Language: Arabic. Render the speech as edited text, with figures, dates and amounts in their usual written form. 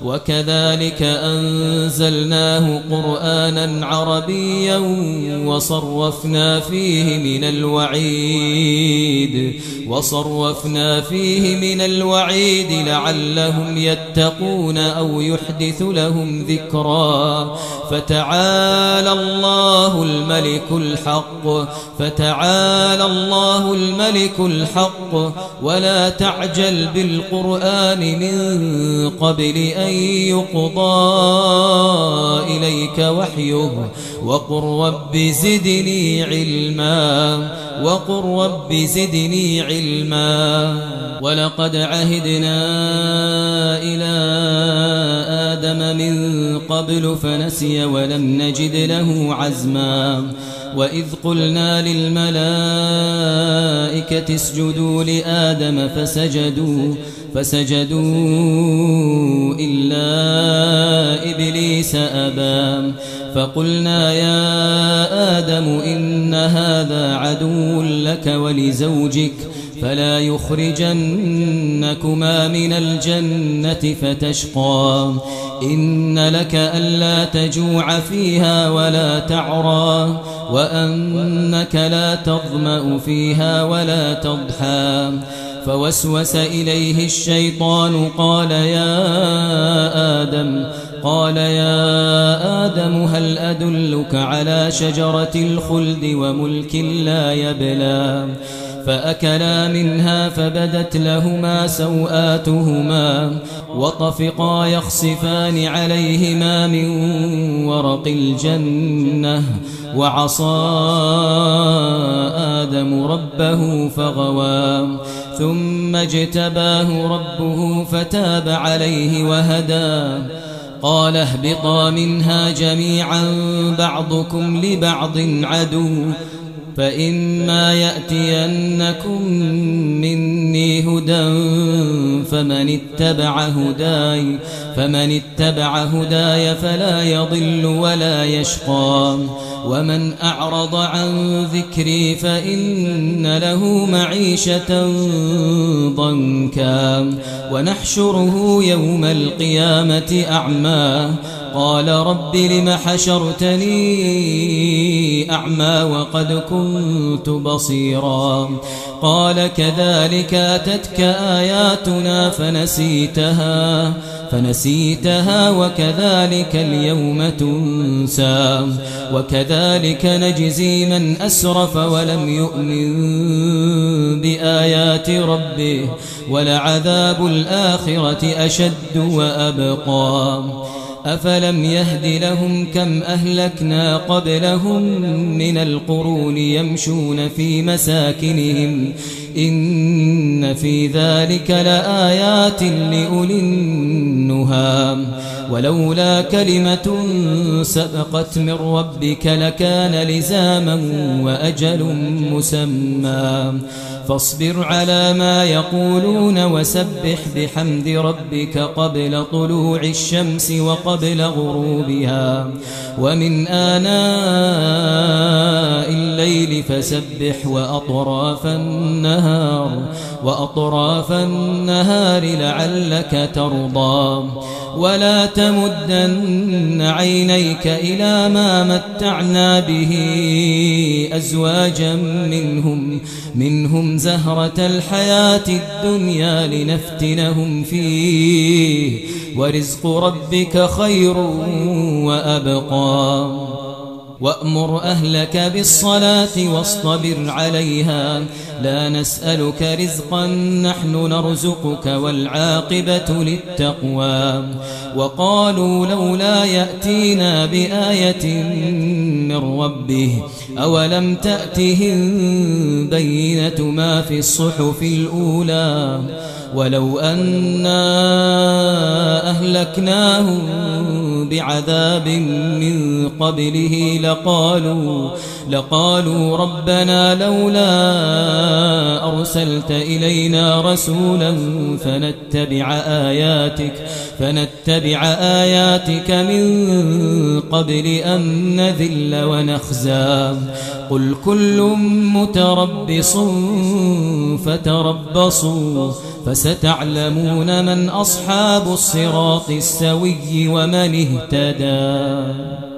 وكذلك أنزلناه قرآنا عربيا وصرفنا فيه من الوعيد لعلهم يتقون أو يحدث لهم ذكرا. فتعالى الله الملك الحق ولا تعجل بالقرآن من قبل أن يقضى إليك وحيه وقل رب زدني علما ولقد عهدنا إلى آدم من قبل فنسي ولم نجد له عزما. وإذ قلنا للملائكة اسجدوا لآدم فسجدوا إلا إبليس أبى. فقلنا يا آدم إن هذا عدو لك ولزوجك فلا يخرجنكما من الجنة فتشقى. إن لك ألا تجوع فيها ولا تعرى وأنك لا تظمأ فيها ولا تضحى. فوسوس إليه الشيطان قال يا آدم هل أدلك على شجرة الخلد وملك لا يبلى. فأكلا منها فبدت لهما سوآتهما وطفقا يخصفان عليهما من ورق الجنة وعصى آدم ربه فغوى. ثم اجتباه ربه فتاب عليه وهدى. قال اهبطا منها جميعا بعضكم لبعض عدو فإما يأتينكم مني هدى فمن اتبع هداي فلا يضل ولا يشقى. ومن أعرض عن ذكري فإن له معيشة ضنكا ونحشره يوم القيامة أعمى. قال رب لم حشرتني أعمى وقد كنت بصيرا. قال كذلك أتتك آياتنا فنسيتها وكذلك اليوم تنسى. وكذلك نجزي من أسرف ولم يؤمن بآيات ربه ولعذاب الآخرة أشد وأبقى. أفلم يهد لهم كم أهلكنا قبلهم من القرون يمشون في مساكنهم إن في ذلك لآيات لأولي النهى. ولولا كلمة سبقت من ربك لكان لزاما وأجل مسمى. فاصبر على ما يقولون وسبح بحمد ربك قبل طلوع الشمس وقبل غروبها ومن آناء الليل فسبح وأطراف النهار لعلك ترضى. ولا تمدن عينيك إلى ما متعنا به أزواجا منهم زهرة الحياة الدنيا لنفتنهم فيه ورزق ربك خير وأبقى. وأمر أهلك بالصلاة واصطبر عليها لا نسألك رزقا نحن نرزقك والعاقبة للتقوى. وقالوا لولا يأتينا بآية من ربه أولم تأتهم بينة ما في الصحف الأولى ولو أنا أهلكناهم بعذاب من قبله لقالوا ربنا لولا أرسلت إلينا رسولا فنتبع آياتك من قبل أن نذل ونخزى. قل كل متربص فتربصوا فستعلمون من أصحاب الصراط السوي ومن اهتدى.